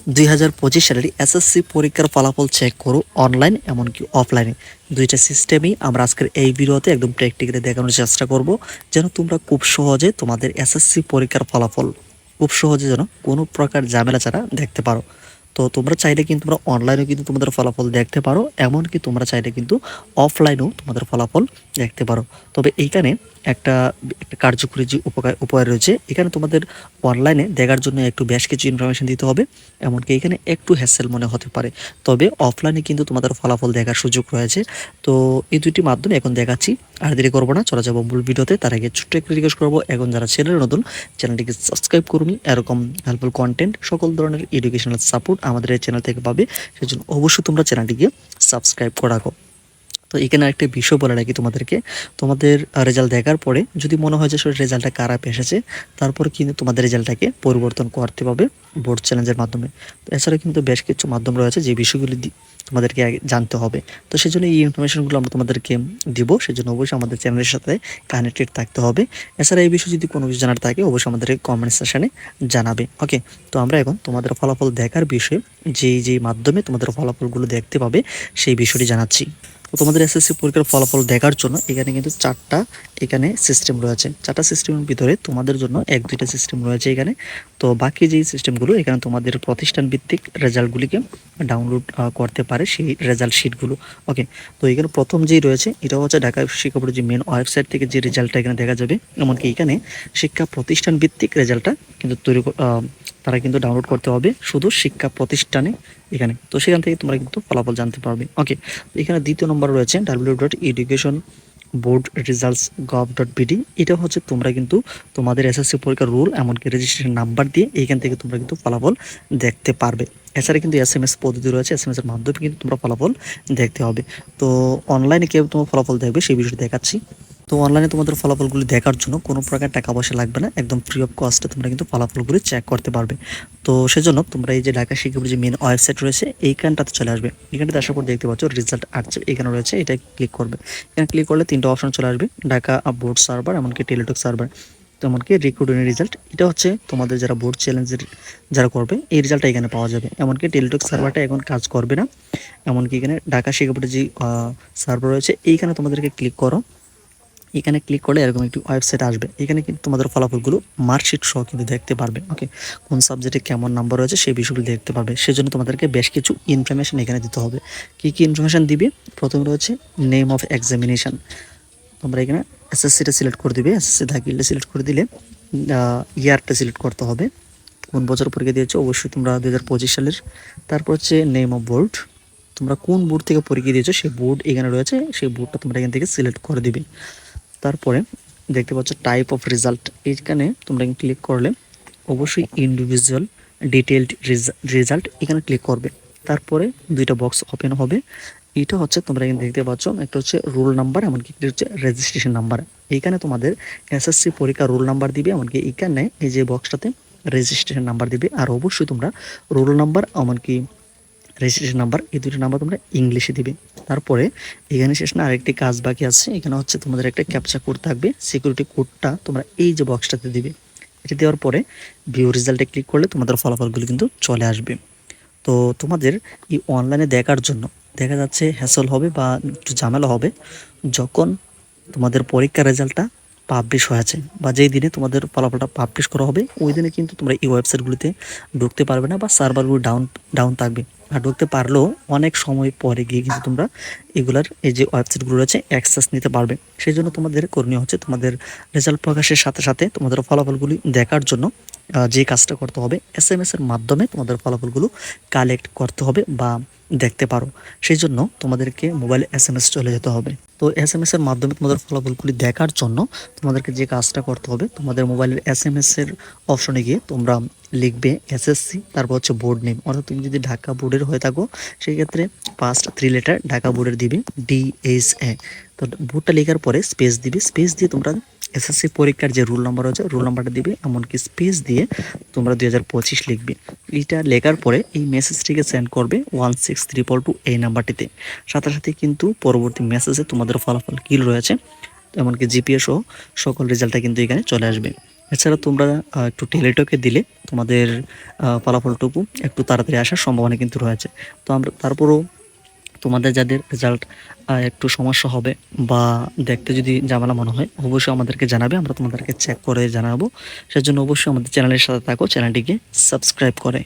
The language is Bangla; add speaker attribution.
Speaker 1: 2025 সালের এসএসসি পরীক্ষার ফলাফল চেক করো অনলাইন এমনকি অফলাইনে। দুইটা সিস্টেমই আমরা আজকের এই ভিডিওতে একদম প্র্যাকটিক্যালি দেখানোর চেষ্টা করব, যেন তোমরা খুব সহজে তোমাদের এসএসসি পরীক্ষার ফলাফল খুব সহজে যেন কোনো প্রকার ঝামেলা ছাড়া দেখতে পারো। তো তোমরা চাইলে কিন্তু তোমরা অনলাইনেও কিন্তু তোমাদের ফলাফল দেখতে পারো, এমনকি তোমরা চাইলে কিন্তু অফলাইনেও তোমাদের ফলাফল দেখতে পারো। তবে এইখানে একটা একটা কার্যকরী যে উপায় রয়েছে, এখানে তোমাদের অনলাইনে দেখার জন্য একটু বেশ কিছু ইনফরমেশন দিতে হবে, এমনকি এখানে একটু হ্যাসেল মনে হতে পারে। তবে অফলাইনে কিন্তু তোমাদের ফলাফল দেখার সুযোগ রয়েছে। তো এই দুইটি মাধ্যমে এখন দেখাচ্ছি, আর দেরি করবো না, চলে যাবো মূল ভিডিওতে। তার আগে ছোট্ট একটু রিকোয়েস্ট করবো, এখন যারা চ্যানেলে নতুন, চ্যানেলটিকে সাবস্ক্রাইব করুন। এরকম হেল্পফুল কন্টেন্ট, সকল ধরনের এডুকেশনাল সাপোর্ট আমাদের এই চ্যানেল থেকে পাবে, সেজন্য অবশ্যই তোমরা চ্যানেলটিকে সাবস্ক্রাইব করে রাখো। তো এখানে একটা বিষয় বলে রাখি তোমাদেরকে, তোমাদের রেজাল্ট দেখার পরে যদি মনে হয় যে রেজাল্টটা খারাপ এসেছে, তারপরে কিন্তু তোমাদের রেজাল্টটাকে পরিবর্তন করতে হবে বোর্ড চ্যালেঞ্জের মাধ্যমে। তো এছাড়া কিন্তু বেশ কিছু মাধ্যম রয়েছে যে বিষয়গুলি তোমাদেরকে আগে জানতে হবে। তো সেই জন্য এই ইনফরমেশনগুলো আমরা তোমাদেরকে দিব, সেজন্য অবশ্যই আমাদের চ্যানেলের সাথে কানেক্টেড থাকতে হবে। এছাড়া এই বিষয়ে যদি কোনো কিছু জানার থাকে, অবশ্যই আমাদের কমেন্ট সেকশনে জানাবে। ওকে, তো আমরা এখন তোমাদের ফলাফল দেখার বিষয়ে যেই মাধ্যমে তোমাদের ফলাফলগুলো দেখতে পাবে সেই বিষয়টি জানাচ্ছি। তো তোমাদের এসএসসি পরীক্ষার ফলাফল দেখার জন্য এখানে কিন্তু চারটা সিস্টেম রয়েছে। চারটা সিস্টেমের ভিতরে তোমাদের জন্য এক দুইটা সিস্টেম রয়েছে এখানে। তো বাকি যেই সিস্টেমগুলো এখানে তোমাদের প্রতিষ্ঠান ভিত্তিক রেজাল্টগুলিকে ডাউনলোড করতে পারে, সেই রেজাল্ট শিটগুলো। ওকে, তো এখানে প্রথম যেই রয়েছে এটা হচ্ছে ঢাকা শিক্ষা বোর্ডের যে মেন ওয়েবসাইট থেকে যে রেজাল্টটা এখানে দেখা যাবে, এমনকি এখানে শিক্ষা প্রতিষ্ঠান ভিত্তিক রেজাল্টটা কিন্তু তারা কিন্তু ডাউনলোড করতে হবে শুধু শিক্ষা প্রতিষ্ঠানে এখানে। তো সেখান থেকে তোমরা কিন্তু ফলাফল জানতে পারবে। ওকে, এখানে দ্বিতীয় নম্বর রয়েছে www.educationboardresults.gov.bd। এটা হচ্ছে তোমরা কিন্তু তোমাদের এসএসসি পরীক্ষার রুল এমনকি রেজিস্ট্রেশন নাম্বার দিয়ে এইখান থেকে তোমরা কিন্তু ফলাফল দেখতে পারবে। এছাড়া কিন্তু এসএমএস পদ্ধতি রয়েছে, এসএমএস এর মাধ্যমে কিন্তু তোমরা ফলাফল দেখতে হবে। তো অনলাইনে কেউ তোমার ফলাফল দেখবে সেই বিষয়টি দেখাচ্ছি। তো অনলাইনে তোমাদের ফলাফলগুলি দেখার জন্য কোনো প্রকার টাকা পয়সা লাগবে না, একদম ফ্রি অফ কস্টে তোমরা কিন্তু ফলাফলগুলি চেক করতে পারবে। তো সেজন্য তোমরা এই যে ঢাকা শিক্ষা বোর্ডের যে মেন ওয়েবসাইট রয়েছে এইখানটাতে চলে আসবে। এখানটাতে আসার পর দেখতে পাচ্ছ রেজাল্ট আসছে, এখানে রয়েছে, এটা ক্লিক করবে। এখানে ক্লিক করলে তিনটা অপশন চলে আসবে, ঢাকা বোর্ড সার্ভার এমনকি টেলিটক সার্ভার, এমনকি রিক্রুটমেন্ট রেজাল্ট। এটা হচ্ছে তোমাদের যারা বোর্ড চ্যালেঞ্জের যারা করবে এই রেজাল্টটা এখানে পাওয়া যাবে। এমনকি টেলিটক সার্ভারটা এখন কাজ করবে না, এমনকি এখানে ঢাকা শিক্ষা বোর্ডের যে সার্ভার রয়েছে এইখানে তোমাদেরকে ক্লিক করো। এখানে ক্লিক করলে এরকম একটি ওয়েবসাইট আসবে, এখানে কিন্তু তোমাদের ফলাফলগুলো মার্কশিট সহ কিন্তু দেখতে পারবে। ওকে, কোন সাবজেক্টে কেমন নাম্বার রয়েছে সেই বিষয়গুলো দেখতে পারবে। সেজন্য তোমাদেরকে বেশ কিছু ইনফরমেশন এখানে দিতে হবে। কি কি ইনফরমেশন দিবে? প্রথমে রয়েছে নেম অফ এক্সামিনেশন। তোমরা এখানে এসএসসিটা সিলেক্ট করে দিবে, এসএসসি দাখিলটা সিলেক্ট করে দিলে ইয়ারটা সিলেক্ট করতে হবে, কোন বছর পরীক্ষা দিয়েছো, অবশ্যই তোমরা 2025 সালের। তারপর হচ্ছে নেম অফ বোর্ড, তোমরা কোন বোর্ড থেকে পরীক্ষা দিয়েছো সেই বোর্ড এখানে রয়েছে, সেই বোর্ডটা তোমরা এখান থেকে সিলেক্ট করে দিবে। তারপরে দেখতে পাচ্ছ টাইপ অফ রেজাল্ট, এইখানে তোমরা ক্লিক করলে অবশ্যই ইন্ডিভিজুয়াল ডিটেইলড রেজাল্ট এখানে ক্লিক করবে। তারপরে দুইটা বক্স ওপেন হবে, এটা হচ্ছে তোমরা এখানে দেখতে পাচ্ছ, একটা হচ্ছে রোল নাম্বার এমনকি একটা হচ্ছে রেজিস্ট্রেশন নাম্বার। এইখানে তোমাদের এসএসসি পরীক্ষার রোল নাম্বার দিবে, এমনকি এইখানে এই যে বক্সটাতে রেজিস্ট্রেশন নাম্বার দিবে। আর অবশ্যই তোমরা রোল নাম্বার এমনকি রেজিস্ট্রেশন নাম্বার এই দুটো নাম্বার তোমরা ইংলিশে দিবে। তারপরে এখানে শেষ না, আরেকটি কাজ বাকি আছে, এখানে হচ্ছে তোমাদের একটা ক্যাপচা কোড থাকবে, সিকিউরিটি কোডটা তোমরা এই যে বক্সটাতে দিবে। এটা দেওয়ার পরে ভিউ রেজাল্টে ক্লিক করলে তোমাদের ফলাফলগুলো কিন্তু চলে আসবে। তো তোমাদের এই অনলাইনে দেখার জন্য দেখা যাচ্ছে হ্যাসল হবে বা একটু ঝামেলা হবে যখন তোমাদের পরীক্ষার রেজাল্টটা পাবলিশ হয়েছে বা যেই দিনে তোমাদের ফলাফলটা পাবলিশ করা হবে ওই দিনে কিন্তু তোমরা এই ওয়েবসাইটগুলিতে ঢুকতে পারবে না বা সার্ভারগুলো ডাউন থাকবে। আর ঢুকতে পারলেও অনেক সময় পরে গিয়ে কিন্তু তোমরা এগুলার এই যে ওয়েবসাইটগুলো রয়েছে অ্যাক্সেস নিতে পারবে। সেই জন্য তোমাদের করণীয় হচ্ছে তোমাদের রেজাল্ট প্রকাশের সাথে সাথে তোমাদের ফলাফলগুলি দেখার জন্য যে কাজটা করতে হবে, এসএমএস এর মাধ্যমে তোমাদের ফলাফলগুলো কালেক্ট করতে হবে বা দেখতে পারো। সেই জন্য তোমাদেরকে মোবাইলে এসএমএস চলে যেতে হবে। তো এসএমএস এর মাধ্যমে তোমাদের ফলাফলগুলি দেখার জন্য তোমাদেরকে যে কাজটা করতে হবে, তোমাদের মোবাইলের এসএমএস এর অপশনে গিয়ে তোমরা লিখবে এসএসসি, তারপর হচ্ছে বোর্ড নেম। অর্থাৎ তুমি যদি ঢাকা বোর্ডের হয়ে থাকো সেই ক্ষেত্রে ফার্স্ট 3 লেটার ঢাকা বোর্ডের দিবে DSA। তো বোর্ডটা লেখার পরে স্পেস দিবে, স্পেস দিয়ে তোমরা এসএসসি পরীক্ষার যে রোল নাম্বার আছে রোল নাম্বারটা দিবে, এমনকি স্পেস দিয়ে তোমরা 2025 লিখবে। এটা লেখার পরে এই মেসেজটিকে সেন্ড করবে 16322 এই নাম্বারটিতে। সাথে সাথে কিন্তু পরবর্তী মেসেজে তোমাদের ফলাফল কী রয়েছে এমনকি জিপিএ সহ সকল রেজাল্টটা কিন্তু এখানে চলে আসবে। এছাড়া তোমরা একটু টেলিটকে দিলে তোমাদের ফলাফলটুকু একটু তাড়াতাড়ি আসার সম্ভাবনা কিন্তু রয়েছে। তো আমরা তারপরেও তোমাদের যাদের রেজাল্ট একটু সমস্যা হবে বা দেখতে যদি ঝামেলা মনে হয় অবশ্যই আমাদেরকে জানাবে, আমরা তোমাদেরকে চেক করে জানাবো। সেজন্য অবশ্যই আমাদের চ্যানেলের সাথে থাকো, চ্যানেলটিকে সাবস্ক্রাইব করে।